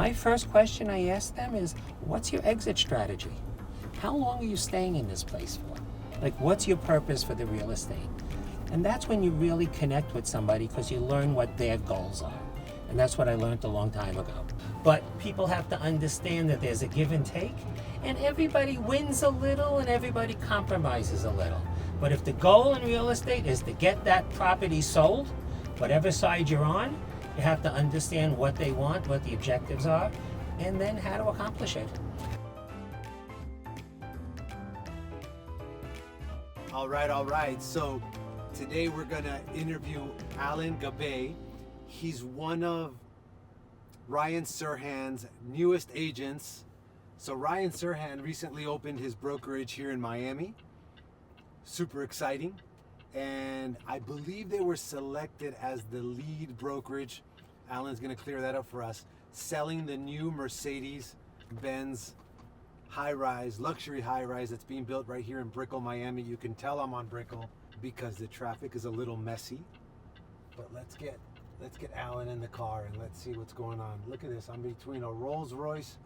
my first question I ask them is, what's your exit strategy? How long are you staying in this place for? Like, what's your purpose for the real estate? And that's when you really connect with somebody, because you learn what their goals are. And that's what I learned a long time ago. But people have to understand that there's a give and take, and everybody wins a little and everybody compromises a little. But if the goal in real estate is to get that property sold, whatever side you're on, you have to understand what they want, what the objectives are, and then how to accomplish it. All right. So today we're gonna interview Alan Gabay. He's one of Ryan Serhan's newest agents. So Ryan Serhan recently opened his brokerage here in Miami. Super exciting. And I believe they were selected as the lead brokerage. Alan's gonna clear that up for us. Selling the new Mercedes-Benz high-rise, luxury high-rise that's being built right here in Brickell, Miami. You can tell I'm on Brickell because the traffic is a little messy. But let's get Alan in the car and let's see what's going on. Look at this, I'm between a Rolls Royce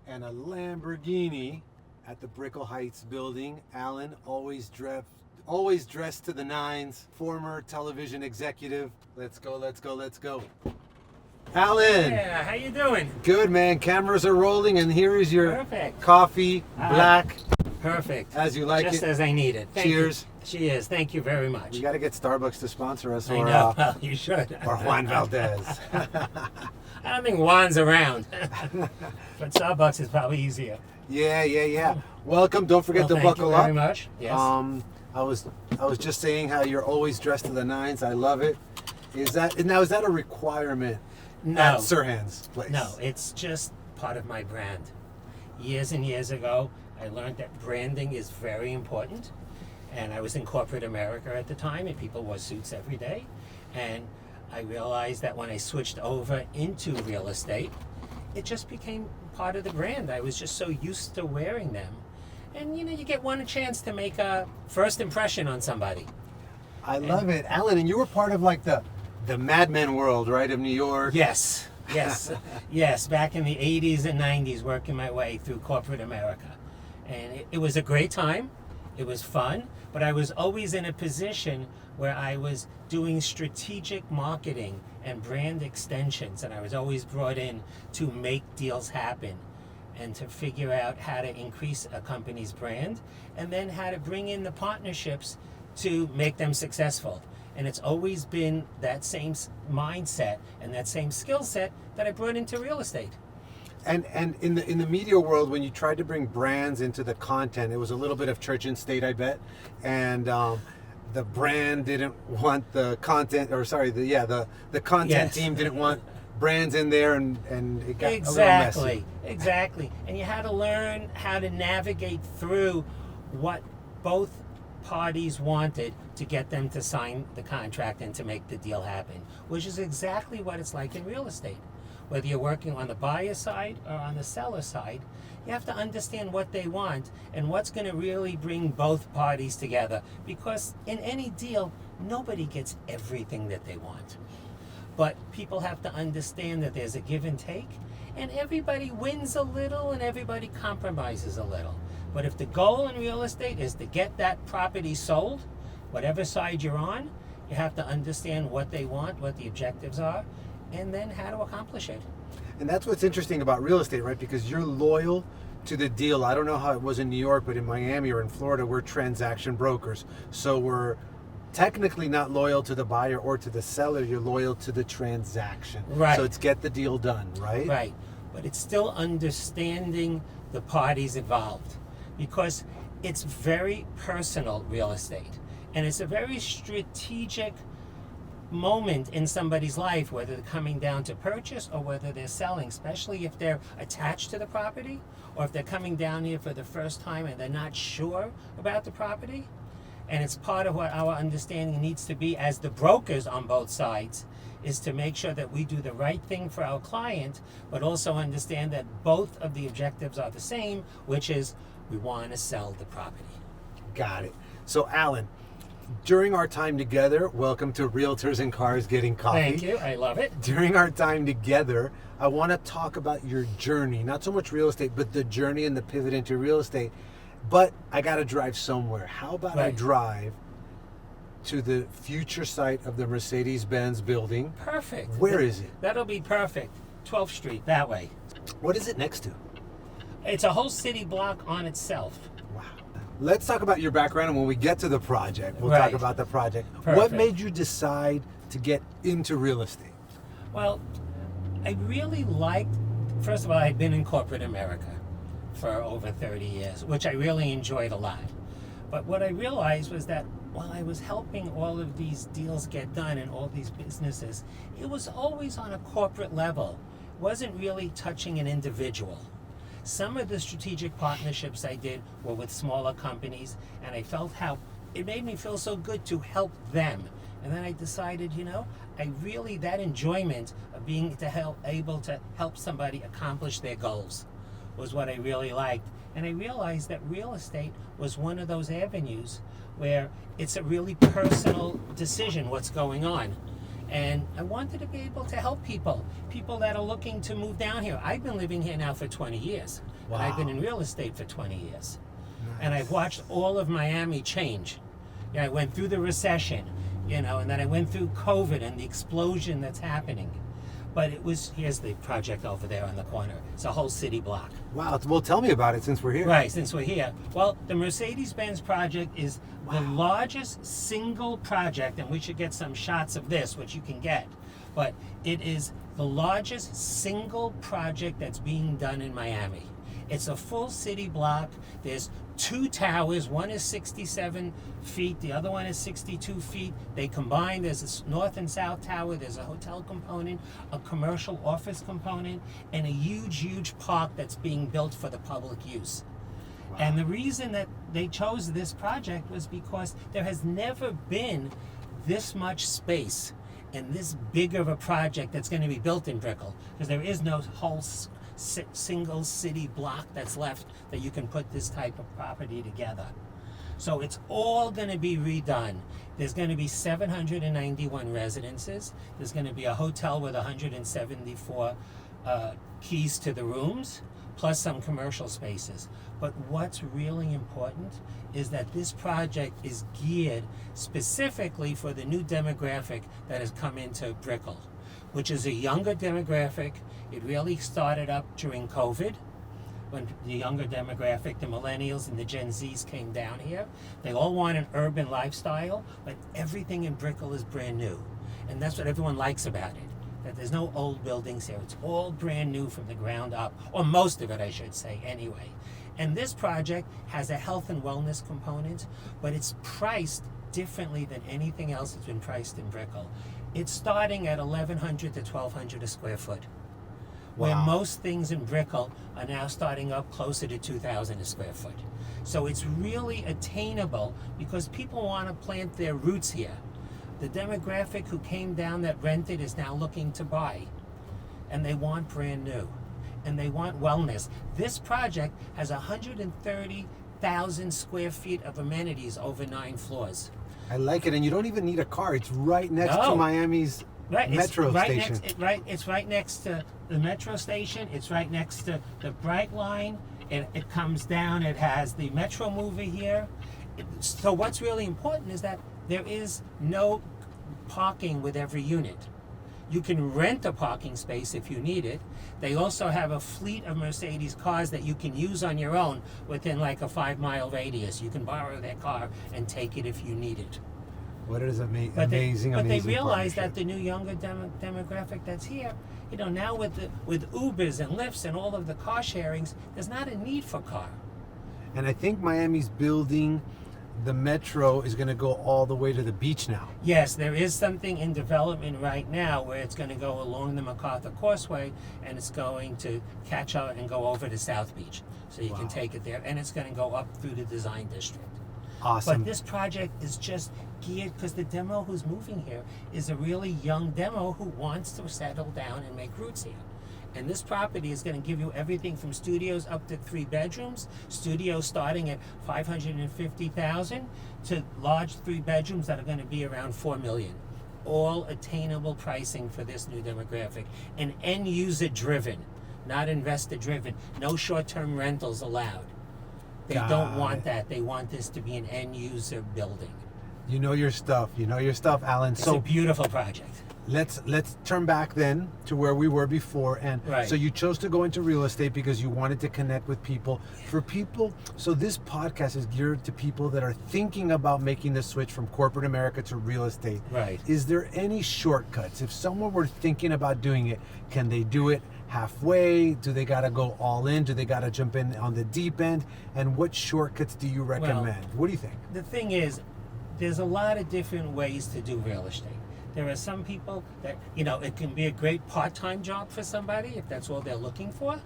and a Lamborghini at the Brickell Heights building. Alan, always dressed to the nines, former television executive. Let's go. Alan! Yeah, how you doing? Good, man. Cameras are rolling, and here is your Perfect. coffee, black, Perfect. as you like Just it. as I need it. Thank Cheers. You. Cheers. Thank you very much. We got to get Starbucks to sponsor us, I or know. Well, you should. or Juan Valdez. I don't think Juan's around. But Starbucks is probably easier. Yeah. Welcome. Don't forget to buckle Thank you very up. much. Yes. I was just saying how you're always dressed to the nines. I love it. Is that a requirement at Serhan's place? No, it's just part of my brand. Years and years ago, I learned that branding is very important. And I was in corporate America at the time, and people wore suits every day. And I realized that when I switched over into real estate, it just became part of the brand. I was just so used to wearing them. And you get one chance to make a first impression on somebody. I love it. Alan, and you were part of like the Mad Men world, right, of New York? Yes. Yes, back in the 80s and 90s, working my way through corporate America. And it was a great time. It was fun, but I was always in a position where I was doing strategic marketing and brand extensions, and I was always brought in to make deals happen and to figure out how to increase a company's brand, and then how to bring in the partnerships to make them successful. And it's always been that same mindset and that same skill set that I brought into real estate. And in the media world, when you tried to bring brands into the content, it was a little bit of church and state, I bet. And the brand didn't want the content, the content team didn't want brands in there, and it got a little messy. Exactly. And you had to learn how to navigate through what both parties wanted to get them to sign the contract and to make the deal happen, which is exactly what it's like in real estate. Whether you're working on the buyer side or on the seller side, you have to understand what they want and what's going to really bring both parties together. Because in any deal, nobody gets everything that they want. But people have to understand that there's a give and take, and everybody wins a little and everybody compromises a little. But if the goal in real estate is to get that property sold, whatever side you're on, you have to understand what they want, what the objectives are, and then how to accomplish it. And that's what's interesting about real estate, right? Because you're loyal to the deal. I don't know how it was in New York, but in Miami or in Florida, we're transaction brokers. So we're technically not loyal to the buyer or to the seller. You're loyal to the transaction. Right. So it's get the deal done, right? Right. But it's still understanding the parties involved, because it's very personal real estate. And it's a very strategic moment in somebody's life, whether they're coming down to purchase or whether they're selling, especially if they're attached to the property or if they're coming down here for the first time and they're not sure about the property. And it's part of what our understanding needs to be as the brokers on both sides, is to make sure that we do the right thing for our client, but also understand that both of the objectives are the same, which is we want to sell the property. Got it. So Alan, during our time together, welcome to Realtors and Cars Getting Coffee. Thank you. I love it. During our time together, I want to talk about your journey, not so much real estate, but the journey and the pivot into real estate. But I got to drive somewhere. How about I Right. drive to the future site of the Mercedes-Benz building? Perfect. Where is it? That'll be perfect. 12th Street, that way. What is it next to? It's a whole city block on itself. Wow. Let's talk about your background, and when we get to the project, we'll Right. talk about the project. What Perfect. made you decide to get into real estate? Well, I really liked, first of all, I'd been in corporate America for over 30 years, which I really enjoyed a lot. But what I realized was that while I was helping all of these deals get done and all these businesses, it was always on a corporate level. It wasn't really touching an individual. Some of the strategic partnerships I did were with smaller companies, and I felt how it made me feel so good to help them. And then I decided, I really, that enjoyment of being able to help somebody accomplish their goals was what I really liked. And I realized that real estate was one of those avenues where it's a really personal decision what's going on. And I wanted to be able to help people that are looking to move down here. I've been living here now for 20 years. Wow. And I've been in real estate for 20 years. And Nice. I've watched all of Miami change. I went through the recession, and then I went through COVID and the explosion that's happening. But here's the project over there on the corner. It's a whole city block. Wow. Well, tell me about it since we're here. Right, since we're here. Well, the Mercedes-Benz project is the largest single project, and we should get some shots of this, which you can get. But it is the largest single project that's being done in Miami. It's a full city block. There's 2 towers. One is 67 feet. The other one is 62 feet. They combine. There's a north and south tower. There's a hotel component, a commercial office component, and a huge, huge park that's being built for the public use. Wow. And the reason that they chose this project was because there has never been this much space and this big of a project that's going to be built in Brickell, because there is no whole single city block that's left that you can put this type of property together. So it's all going to be redone. There's going to be 791 residences. There's going to be a hotel with 174 keys to the rooms, plus some commercial spaces. But what's really important is that this project is geared specifically for the new demographic that has come into Brickell, which is a younger demographic. It really started up during COVID, when the younger demographic, the millennials and the Gen Zs came down here. They all want an urban lifestyle, but everything in Brickell is brand new. And that's what everyone likes about it, that there's no old buildings here. It's all brand new from the ground up, or most of it, I should say, anyway. And this project has a health and wellness component, but it's priced differently than anything else that's been priced in Brickell. It's starting at $1,100 to $1,200 a square foot, where Wow. most things in Brickell are now starting up closer to $2,000 a square foot. So it's really attainable because people want to plant their roots here. The demographic who came down that rented is now looking to buy, and they want brand new, and they want wellness. This project has 130,000 square feet of amenities over 9 floors. I like it, and you don't even need a car. It's right next to No. Miami's Right, metro it's right station. It's right next to the metro station. It's right next to the Bright Line. It comes down. It has the Metro mover here. So what's really important is that there is no parking with every unit. You can rent a parking space if you need it. They also have a fleet of Mercedes cars that you can use on your own within like a 5-mile radius. You can borrow their car and take it if you need it. What is amazing, But they realize partnership. that the new younger demographic that's here, now with Ubers and Lyfts and all of the car sharings, there's not a need for car. And I think Miami's building the metro is going to go all the way to the beach now. Yes, there is something in development right now where it's going to go along the MacArthur Causeway, and it's going to catch up and go over to South Beach. So you Wow. can take it there, and it's going to go up through the design district. Awesome. But this project is just geared because the demo who's moving here is a really young demo who wants to settle down and make roots here. And this property is going to give you everything from studios up to 3 bedrooms, studios starting at $550,000 to large 3 bedrooms that are going to be around $4 million. All attainable pricing for this new demographic, and end user driven, not investor driven. No short-term rentals allowed. They don't want that. They want this to be an end user building. You know your stuff. You know your stuff, Alan. It's a beautiful project. Let's turn back then to where we were before. And Right. so you chose to go into real estate because you wanted to connect with people. For people, so this podcast is geared to people that are thinking about making the switch from corporate America to real estate. Right. Is there any shortcuts? If someone were thinking about doing it, can they do it halfway? Do they got to go all in? Do they got to jump in on the deep end? And what shortcuts do you recommend? What do you think? The thing is, there's a lot of different ways to do real estate. There are some people that, it can be a great part-time job for somebody if that's all they're looking for.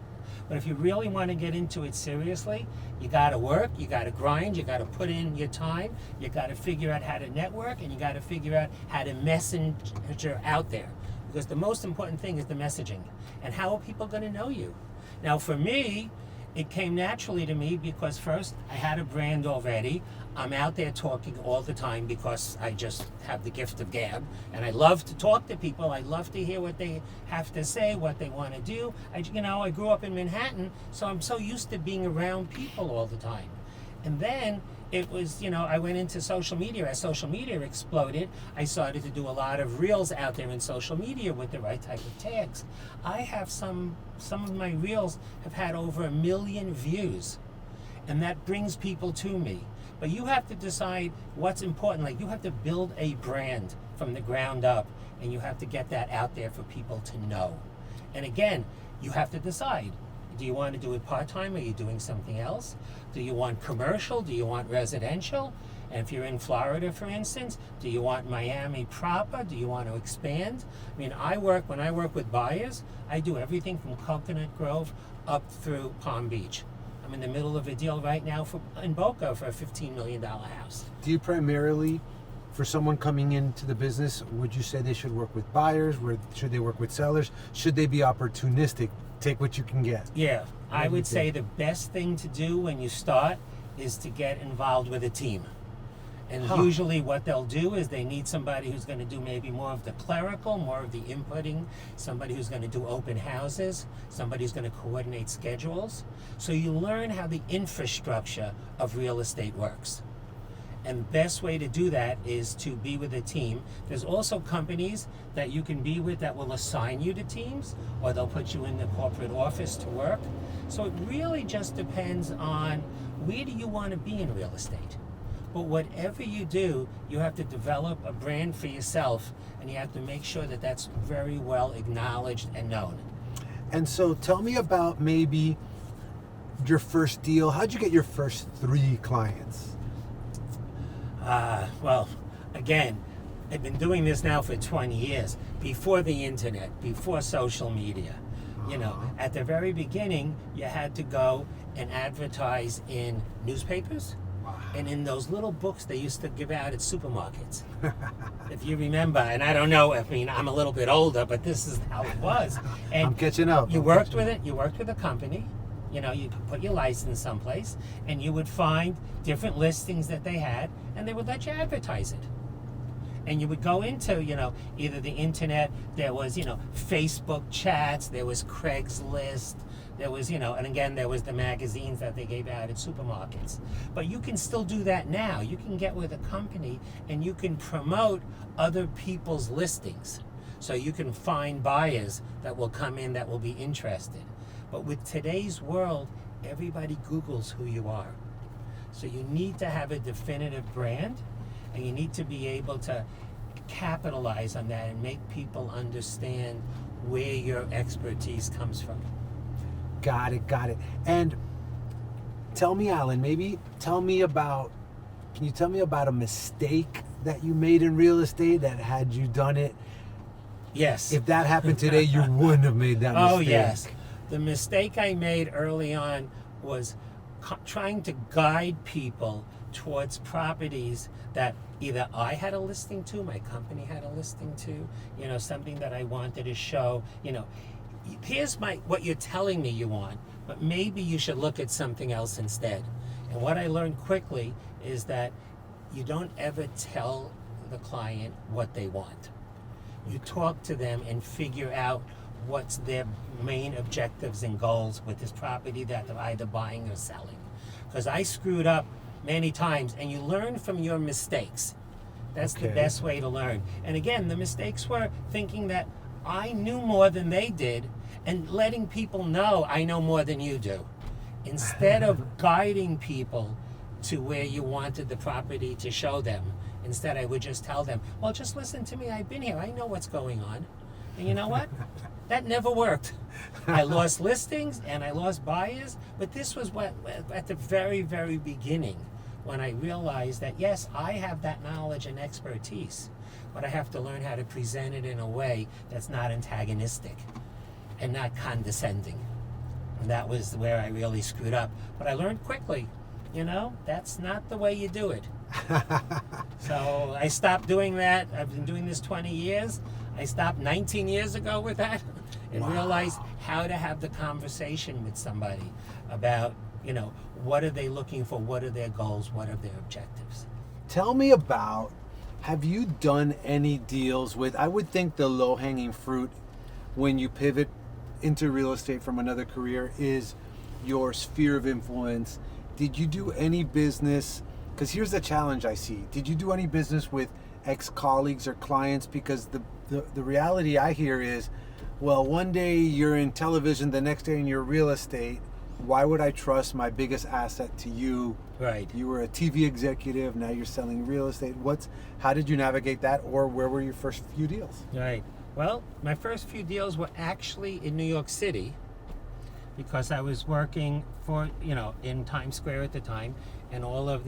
But if you really want to get into it seriously, you got to work, you got to grind, you got to put in your time, you got to figure out how to network, and you got to figure out how to messenger out there. Because the most important thing is the messaging. And how are people going to know you? Now, for me, it came naturally to me because first, I had a brand already. I'm out there talking all the time because I just have the gift of gab. And I love to talk to people. I love to hear what they have to say, what they want to do. I grew up in Manhattan, so I'm so used to being around people all the time. And then it was, I went into social media. As social media exploded, I started to do a lot of reels out there in social media with the right type of tags. I have some of my reels have had over 1 million views, and that brings people to me. But you have to decide what's important. Like, you have to build a brand from the ground up, and you have to get that out there for people to know. And again, you have to decide. Do you want to do it part-time? Are you doing something else? Do you want commercial? Do you want residential? And if you're in Florida, for instance, do you want Miami proper? Do you want to expand? I mean, when I work with buyers, I do everything from Coconut Grove up through Palm Beach. I'm in the middle of a deal right now in Boca for a $15 million house. Do you primarily, for someone coming into the business, would you say they should work with buyers? Should they work with sellers? Should they be opportunistic? Take what you can get? Yeah, I would say the best thing to do when you start is to get involved with a team. And usually what they'll do is they need somebody who's going to do maybe more of the clerical, more of the inputting, somebody who's going to do open houses, somebody who's going to coordinate schedules. So you learn how the infrastructure of real estate works. And the best way to do that is to be with a team. There's also companies that you can be with that will assign you to teams, or they'll put you in the corporate office to work. So it really just depends on where do you want to be in real estate. But whatever you do, you have to develop a brand for yourself, and you have to make sure that that's very well acknowledged and known. And so tell me about maybe your first deal. How'd you get your first 3 clients? Well, again, I've been doing this now for 20 years, before the internet, before social media. At the very beginning, you had to go and advertise in newspapers and in those little books they used to give out at supermarkets. If you remember, and I don't know, I'm a little bit older, but this is how it was. And I'm catching up. You worked with a company. You could put your license someplace, and you would find different listings that they had, and they would let you advertise it. And you would go into, either the internet, there was, Facebook chats, there was Craigslist, there was, and again, there was the magazines that they gave out at supermarkets. But you can still do that now. You can get with a company, and you can promote other people's listings. So you can find buyers that will come in that will be interested. But with today's world, everybody Googles who you are. So you need to have a definitive brand, and you need to be able to capitalize on that and make people understand where your expertise comes from. Got it. And tell me, Alan, can you tell me about a mistake that you made in real estate that had you done it? Yes. If that happened today, you wouldn't have made that mistake. Oh, yes. The mistake I made early on was trying to guide people towards properties that either I had a listing to, my company had a listing to, something that I wanted to show. here's what you're telling me you want, but maybe you should look at something else instead. And what I learned quickly is that you don't ever tell the client what they want. You talk to them and figure out what's their main objectives and goals with this property that they're either buying or selling. Because I screwed up many times, and you learn from your mistakes. That's the best way to learn. And again, the mistakes were thinking that I knew more than they did and letting people know I know more than you do. Instead of guiding people to where you wanted the property to show them, instead I would just tell them, well, just listen to me, I've been here, I know what's going on. And you know what? That never worked. I lost listings and I lost buyers, but this was what at the very, very beginning when I realized that, yes, I have that knowledge and expertise, but I have to learn how to present it in a way that's not antagonistic and not condescending. And that was where I really screwed up. But I learned quickly, that's not the way you do it. So I stopped doing that. I've been doing this 20 years. I stopped 19 years ago with that and realized how to have the conversation with somebody about, what are they looking for? What are their goals? What are their objectives? Tell me about, have you done any deals with, I would think the low-hanging fruit when you pivot into real estate from another career is your sphere of influence. Did you do any business? Because here's the challenge I see. Did you do any business with ex-colleagues or clients? Because the reality I hear is, well, one day you're in television, the next day in your real estate. Why would I trust my biggest asset to you? Right. You were a TV executive, now you're selling real estate. How did you navigate that, or where were your first few deals? Right. Well, my first few deals were actually in New York City because I was working for, in Times Square at the time, and all of,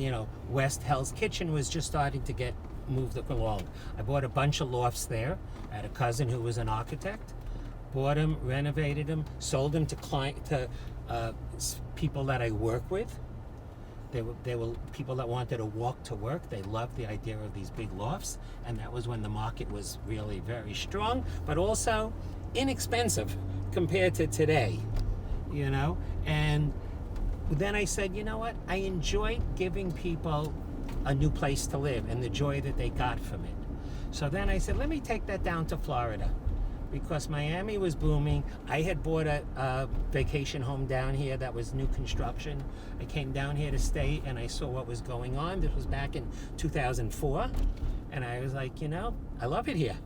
West Hell's Kitchen was just starting to get moved along. I bought a bunch of lofts there. I had a cousin who was an architect. Bought them, renovated them, sold them to people that I work with. They were people that wanted to walk to work. They loved the idea of these big lofts, and that was when the market was really very strong, but also inexpensive compared to today, And then I said, you know what? I enjoyed giving people a new place to live and the joy that they got from it. So then I said, let me take that down to Florida. Because Miami was booming. I had bought a vacation home down here that was new construction. I came down here to stay and I saw what was going on. This was back in 2004. And I was like, I love it here.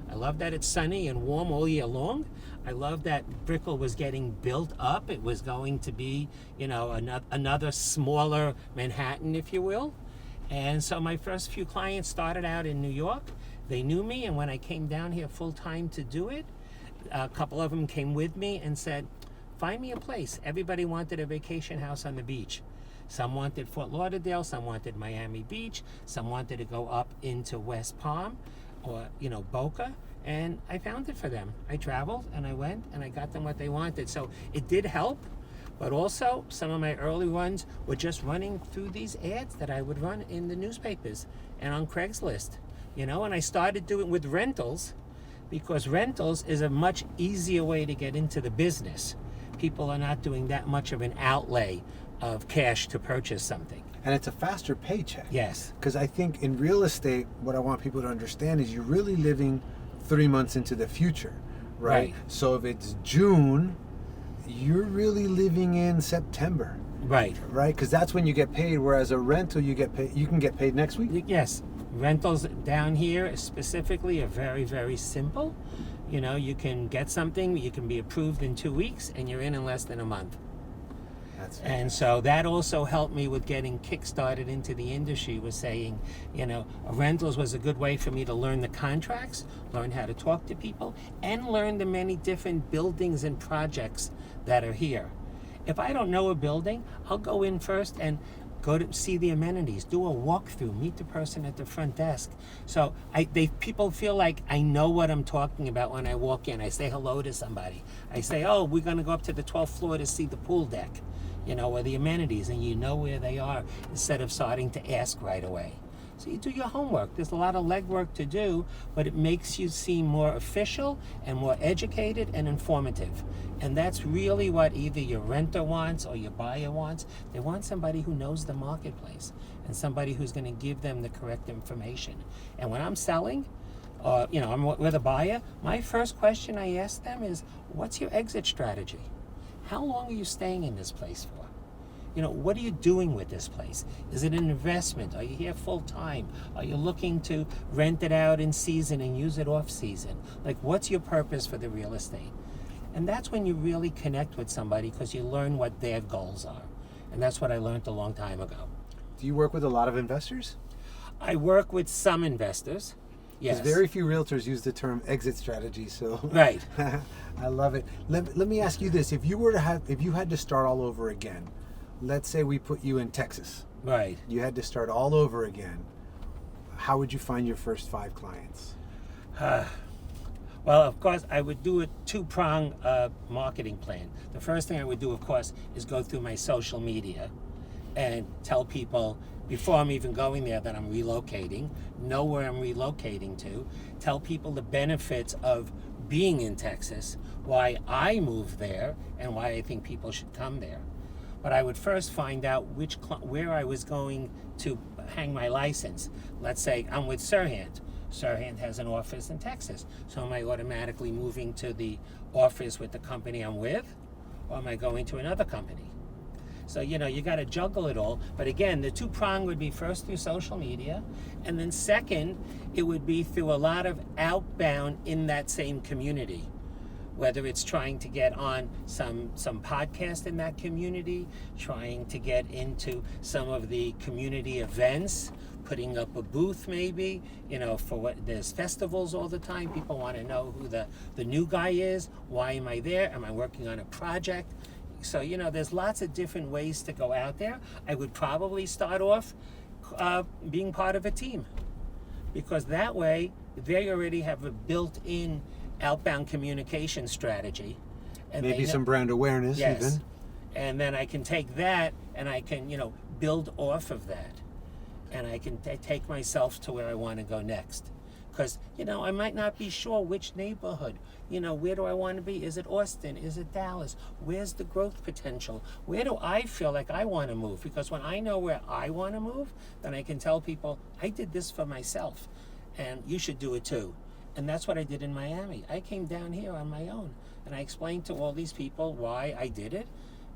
I love that it's sunny and warm all year long. I love that Brickell was getting built up. It was going to be, another smaller Manhattan, if you will. And so my first few clients started out in New York. They knew me, and when I came down here full-time to do it, a couple of them came with me and said, find me a place. Everybody wanted a vacation house on the beach. Some wanted Fort Lauderdale, some wanted Miami Beach, some wanted to go up into West Palm or, Boca, and I found it for them. I traveled, and I went, and I got them what they wanted. So it did help, but also some of my early ones were just running through these ads that I would run in the newspapers and on Craigslist. And I started doing it with rentals because rentals is a much easier way to get into the business. People are not doing that much of an outlay of cash to purchase something. And it's a faster paycheck. Yes. Because I think in real estate, what I want people to understand is you're really living 3 months into the future, right? So if it's June, you're really living in September. Right. Right? Because that's when you get paid, whereas a rental, you can get paid next week? Yes. Rentals down here specifically are very, very simple. You can get something, you can be approved in 2 weeks, and you're in less than a month. And so that also helped me with getting kick-started into the industry, was saying, rentals was a good way for me to learn the contracts, learn how to talk to people, and learn the many different buildings and projects that are here. If I don't know a building, I'll go in first and go to see the amenities, do a walkthrough, meet the person at the front desk. So people feel like I know what I'm talking about when I walk in. I say hello to somebody. I say, oh, we're going to go up to the 12th floor to see the pool deck, or the amenities, and you know where they are instead of starting to ask right away. So you do your homework. There's a lot of legwork to do, but it makes you seem more official and more educated and informative. And that's really what either your renter wants or your buyer wants. They want somebody who knows the marketplace and somebody who's going to give them the correct information. And when I'm selling, I'm with a buyer, my first question I ask them is, what's your exit strategy? How long are you staying in this place for? What are you doing with this place? Is it an investment? Are you here full time? Are you looking to rent it out in season and use it off season? Like, what's your purpose for the real estate? And that's when you really connect with somebody, because you learn what their goals are. And that's what I learned a long time ago. Do you work with a lot of investors? I work with some investors. Yes. Because very few realtors use the term exit strategy, so Right. I love it. Let me ask you this: if you had to start all over again, let's say we put you in Texas, Right. you had to start all over again, how would you find your first 5 clients? Well, of course, I would do a 2-prong marketing plan. The first thing I would do, of course, is go through my social media and tell people before I'm even going there that I'm relocating, know where I'm relocating to, tell people the benefits of being in Texas, why I moved there, and why I think people should come there. But I would first find out where I was going to hang my license. Let's say I'm with Sirhan. Sirhan has an office in Texas. So am I automatically moving to the office with the company I'm with? Or am I going to another company? So, you got to juggle it all. But again, the 2-prong would be first through social media. And then second, it would be through a lot of outbound in that same community. Whether it's trying to get on some podcast in that community, trying to get into some of the community events, putting up a booth maybe, there's festivals all the time. People want to know who the new guy is. Why am I there? Am I working on a project? So, there's lots of different ways to go out there. I would probably start off being part of a team, because that way they already have a built-in outbound communication strategy. And Maybe some brand awareness, yes. even. And then I can take that and I can, build off of that. And I can take myself to where I want to go next. Because, I might not be sure which neighborhood, where do I want to be? Is it Austin? Is it Dallas? Where's the growth potential? Where do I feel like I want to move? Because when I know where I want to move, then I can tell people, I did this for myself, and you should do it too. And that's what I did in Miami. I came down here on my own, and I explained to all these people why I did it,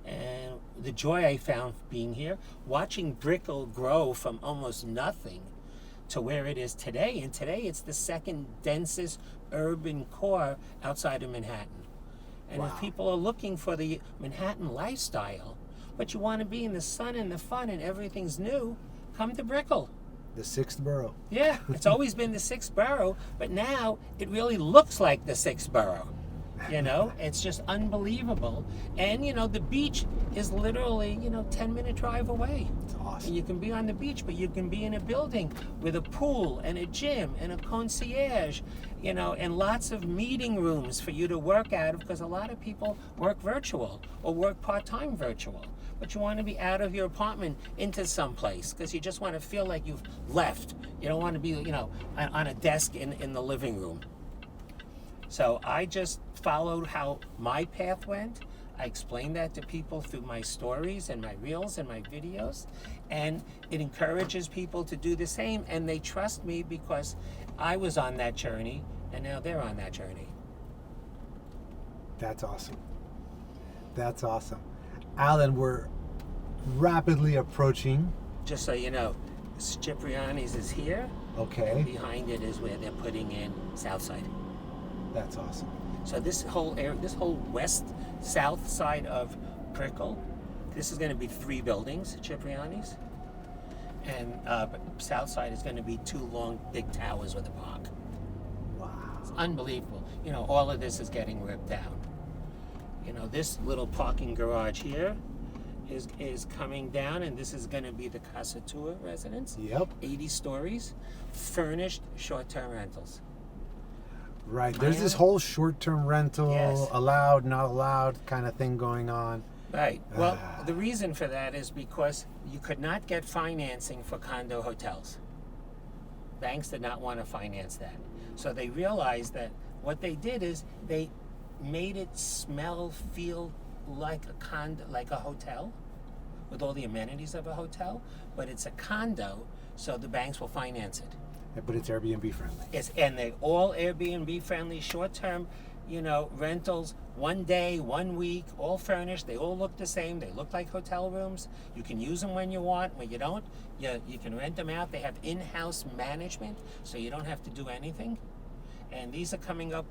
and the joy I found being here, watching Brickell grow from almost nothing to where it is today. And today it's the second densest urban core outside of Manhattan. And Wow. if people are looking for the Manhattan lifestyle, but you want to be in the sun and the fun and everything's new, come to Brickell. The 6th borough. Yeah, it's always been the 6th borough, but now it really looks like the 6th borough. It's just unbelievable. And, the beach is literally, 10-minute drive away. It's awesome. And you can be on the beach, but you can be in a building with a pool and a gym and a concierge, and lots of meeting rooms for you to work out of, because a lot of people work virtual or work part-time virtual. But you want to be out of your apartment into some place, because you just want to feel like you've left. You don't want to be, on a desk in the living room. So I just followed how my path went. I explained that to people through my stories and my reels and my videos. And it encourages people to do the same. And they trust me because I was on that journey, and now they're on that journey. That's awesome. That's awesome. Alan, we're rapidly approaching. Just so you know, Cipriani's is here. Okay. And behind it is where they're putting in Southside. That's awesome. So this whole area, this whole west-south side of Brickell, this is going to be 3 buildings, Cipriani's. And south side is going to be 2 long, big towers with a park. Wow. It's unbelievable. All of this is getting ripped down. This little parking garage here is coming down, and this is going to be the Casa Tua residence. Yep. 80 stories, furnished short-term rentals. Right. There's this whole short-term rental, Yes. allowed, not allowed kind of thing going on. Right. Well, the reason for that is because you could not get financing for condo hotels. banks did not want to finance that. So they realized that what they did is they made it smell, feel like a condo, like a hotel, with all the amenities of a hotel, but it's a condo, so the banks will finance it. But it's Airbnb friendly. And they're all Airbnb friendly, short-term, rentals, 1 day, 1 week, all furnished. They all look the same. They look like hotel rooms. You can use them when you want. When you don't, you can rent them out. They have in-house management, so you don't have to do anything. And these are coming up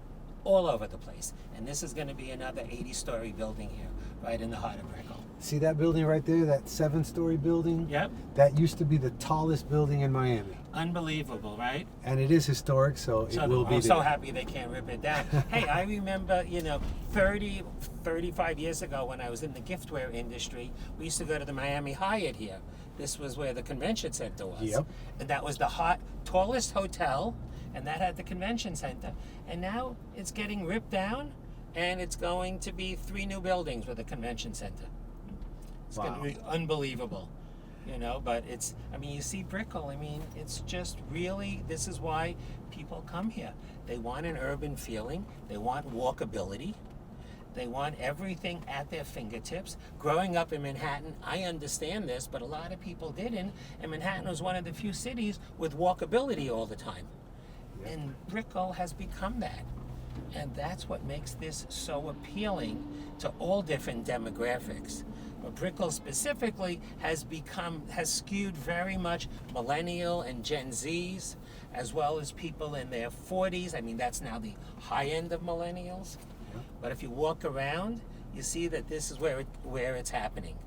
all over the place. And this is going to be another 80-story building here, right in the heart of Brickell. See that building right there, that 7-story building? Yep. That used to be the tallest building in Miami. Unbelievable, right? And it is historic, so it will be I'm there. so happy they can't rip it down. Hey, I remember, 35 years ago when I was in the giftware industry, we used to go to the Miami Hyatt here. This was where the convention center was. Yep. And that was the tallest hotel, and that had the convention center. And now it's getting ripped down, and it's going to be 3 new buildings with a convention center. It's going to be unbelievable. But you see Brickell, it's just really, this is why people come here. They want an urban feeling. They want walkability. They want everything at their fingertips. Growing up in Manhattan, I understand this, but a lot of people didn't. And Manhattan was one of the few cities with walkability all the time. Yep. And Brickell has become that. And that's what makes this so appealing to all different demographics. But Brickell specifically has skewed very much millennial and Gen Zs, as well as people in their 40s. That's now the high end of millennials. Yeah. But if you walk around, you see that this is where it's happening.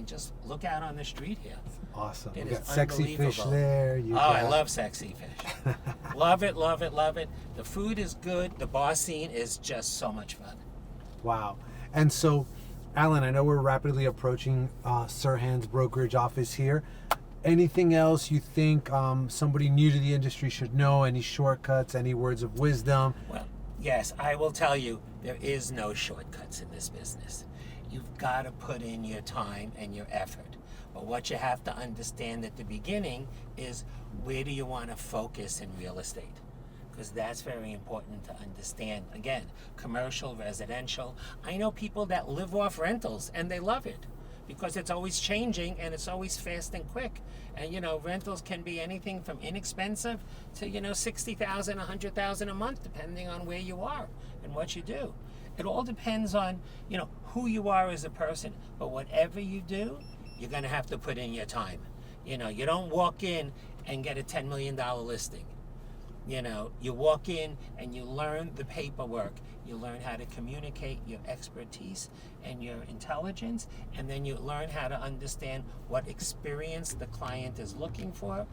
Just look out on the street here. Awesome. It you is got sexy fish there. I love sexy fish. Love it, love it, love it. The food is good. The bar scene is just so much fun. Wow. And so, Alan, I know we're rapidly approaching Sirhan's brokerage office here. Anything else you think somebody new to the industry should know? Any shortcuts, any words of wisdom? Well, yes, I will tell you, there is no shortcuts in this business. You've got to put in your time and your effort. But what you have to understand at the beginning is, where do you want to focus in real estate? Because that's very important to understand. Again, commercial, residential. I know people that live off rentals and they love it because it's always changing and it's always fast and quick. And rentals can be anything from inexpensive to $60,000, $100,000 a month, depending on where you are and what you do. It all depends on who you are as a person. But whatever you do, you're going to have to put in your time. You don't walk in and get a $10 million listing. You walk in and you learn the paperwork. You learn how to communicate your expertise and your intelligence, and then you learn how to understand what experience the client is looking for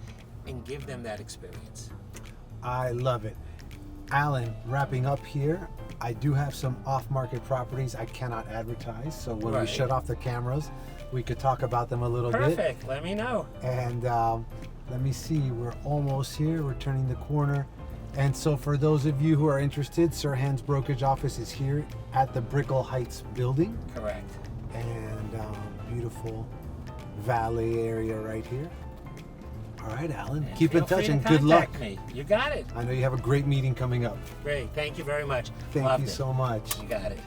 and give them that experience. I love it. Alan, wrapping up here, I do have some off-market properties I cannot advertise, so when we shut off the cameras, we could talk about them a little bit. Perfect. Let me know. And let me see, we're almost here. We're turning the corner. And so for those of you who are interested, Sirhan's brokerage office is here at the Brickell Heights building. Correct. And beautiful valet area right here. All right, Alan, And keep in feel touch free and to good luck. contact me. You got it. I know you have a great meeting coming up. Great. Thank you very much. Thank Loved you it. so much. You got it.